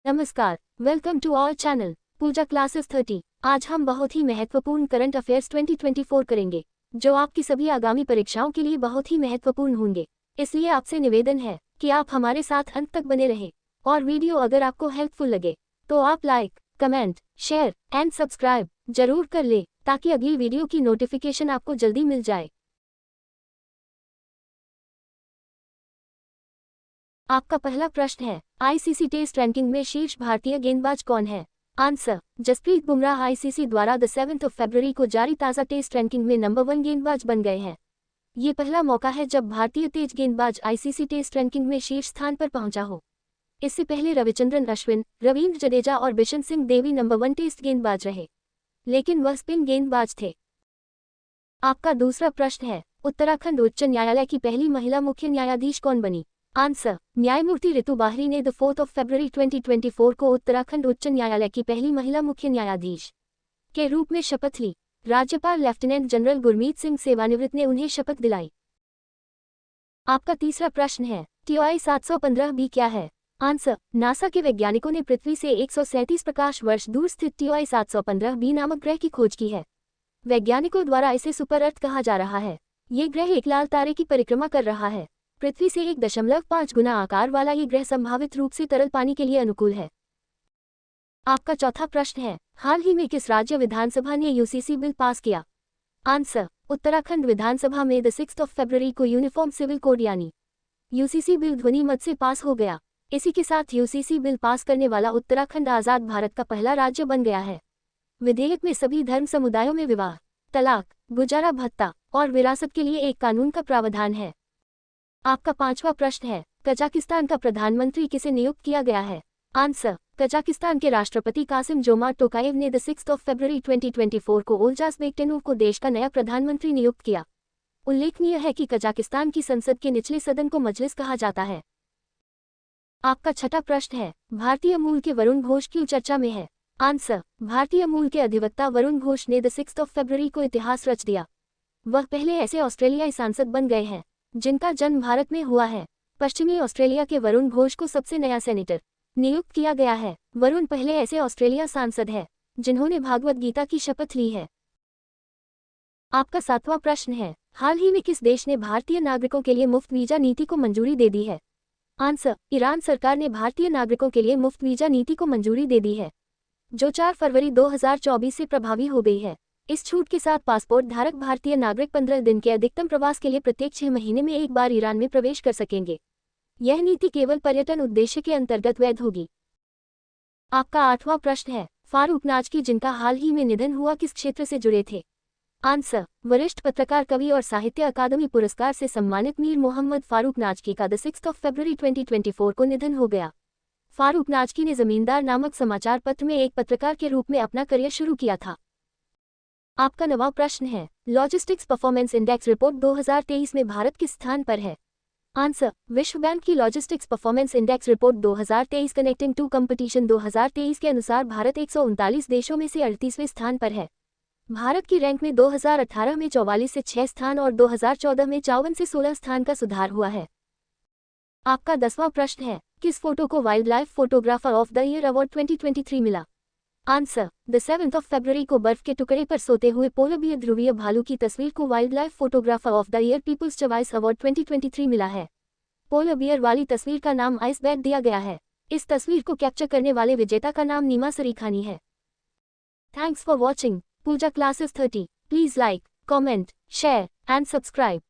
नमस्कार, welcome to our channel Pooja classes 30। आज हम बहुत ही महत्वपूर्ण करंट अफेयर्स 2024 करेंगे, जो आपकी सभी आगामी परीक्षाओं के लिए बहुत ही महत्वपूर्ण होंगे। इसलिए आपसे निवेदन है कि आप हमारे साथ अंत तक बने रहें और वीडियो अगर आपको हेल्पफुल लगे तो आप like, comment, share and subscribe जरूर कर ले, ताकि अगली वीडियो की नोटिफिकेशन आपको जल्दी मिल जाए। आपका पहला प्रश्न है, आईसीसी टेस्ट रैंकिंग में शीर्ष भारतीय गेंदबाज कौन है? आंसर, जसप्रीत बुमराह आईसीसी द्वारा 7 फरवरी को जारी ताज़ा टेस्ट रैंकिंग में नंबर 1 गेंदबाज बन गए हैं। ये पहला मौका है जब भारतीय तेज गेंदबाज आईसीसी टेस्ट रैंकिंग में शीर्ष स्थान पर पहुंचा हो। इससे पहले रविचंद्रन अश्विन, रवींद्र जडेजा और बिशन सिंह देवी नंबर 1 टेस्ट गेंदबाज रहे, लेकिन वह स्पिन गेंदबाज थे। आपका दूसरा प्रश्न है, उत्तराखंड उच्च न्यायालय की पहली महिला मुख्य न्यायाधीश कौन बनी? आंसर, न्यायमूर्ति रितु बाहरी ने 4 फरवरी 2024 को उत्तराखंड उच्च न्यायालय की पहली महिला मुख्य न्यायाधीश के रूप में शपथ ली। राज्यपाल लेफ्टिनेंट जनरल गुरमीत सिंह सेवानिवृत्त ने उन्हें शपथ दिलाई। आपका तीसरा प्रश्न है, TOI 715b क्या है? आंसर, नासा के वैज्ञानिकों ने पृथ्वी से 137 प्रकाश वर्ष दूर स्थित TOI 715b नामक ग्रह की खोज की है। वैज्ञानिकों द्वारा इसे सुपर अर्थ कहा जा रहा है। ये ग्रह एक लाल तारे की परिक्रमा कर रहा है। पृथ्वी से 1.5 गुना आकार वाला ये ग्रह संभावित रूप से तरल पानी के लिए अनुकूल है। आपका चौथा प्रश्न है, हाल ही में किस राज्य विधानसभा ने यूसीसी बिल पास किया? आंसर, उत्तराखंड विधानसभा में 6 फरवरी को यूनिफॉर्म सिविल कोड यानी यूसीसी बिल ध्वनि मत से पास हो गया। इसी के साथ यूसीसी बिल पास करने वाला उत्तराखंड आज़ाद भारत का पहला राज्य बन गया है। विधेयक में सभी धर्म समुदायों में विवाह, तलाक, गुजारा भत्ता और विरासत के लिए एक कानून का प्रावधान है। आपका पांचवा प्रश्न है, कजाकिस्तान का प्रधानमंत्री किसे नियुक्त किया गया है? आंसर, कजाकिस्तान के राष्ट्रपति कासिम जोमार्ट टोकायेव ने 6 फरवरी 2024 को ओल्जास बेक्टेनोव को देश का नया प्रधानमंत्री नियुक्त किया। उल्लेखनीय है कि कजाकिस्तान की संसद के निचले सदन को मजलिस कहा जाता है। आपका छठा प्रश्न है, भारतीय मूल के वरुण घोष क्यों चर्चा में है? आंसर, भारतीय मूल के अधिवक्ता वरुण घोष ने 6 फरवरी को इतिहास रच दिया। वह पहले ऐसे ऑस्ट्रेलियाई सांसद बन गए हैं जिनका जन्म भारत में हुआ है। पश्चिमी ऑस्ट्रेलिया के वरुण घोष को सबसे नया सेनेटर नियुक्त किया गया है। वरुण पहले ऐसे ऑस्ट्रेलिया सांसद है जिन्होंने भागवत गीता की शपथ ली है। आपका सातवां प्रश्न है, हाल ही में किस देश ने भारतीय नागरिकों के लिए मुफ्त वीजा नीति को मंजूरी दे दी है? आंसर, ईरान सरकार ने भारतीय नागरिकों के लिए मुफ्त वीजा नीति को मंजूरी दे दी है, जो 4 फरवरी 2024 से प्रभावी हो गई है। इस छूट के साथ पासपोर्ट धारक भारतीय नागरिक 15 दिन के अधिकतम प्रवास के लिए प्रत्येक 6 महीने में एक बार ईरान में प्रवेश कर सकेंगे। यह नीति केवल पर्यटन उद्देश्य के अंतर्गत वैध होगी। आपका आठवां प्रश्न है, फारूक नाजकी जिनका हाल ही में निधन हुआ किस क्षेत्र से जुड़े थे? आंसर, वरिष्ठ पत्रकार, कवि और साहित्य अकादमी पुरस्कार से सम्मानित मीर मोहम्मद फारूक नाजकी का 6 फरवरी 2024 को निधन हो गया। फारूक नाजकी ने जमींदार नामक समाचार पत्र में एक पत्रकार के रूप में अपना करियर शुरू किया था। आपका 9वां प्रश्न है, लॉजिस्टिक्स परफॉर्मेंस इंडेक्स रिपोर्ट 2023 में भारत किस स्थान पर है? आंसर, विश्व बैंक की logistics performance index report 2023 connecting to competition 2023 के अनुसार भारत 139 देशों में से 38वें स्थान पर है। भारत की रैंक में 2018 में 44 से 6 स्थान और 2014 में 54 से 16 स्थान का सुधार हुआ है। आपका 10वां प्रश्न है, किस फोटो को wildlife photographer of the year award 2023 मिला? आंसर, 7 फरवरी को बर्फ के टुकड़े पर सोते हुए पोलर बियर ध्रुवीय भालू की तस्वीर को wildlife photographer of the year people's choice award 2023 मिला है। पोलर बियर वाली तस्वीर का नाम आइसबैग दिया गया है। इस तस्वीर को कैप्चर करने वाले विजेता का नाम नीमा सरीखानी है। Thanks for watching Pooja classes 30। Please like, comment, share and subscribe.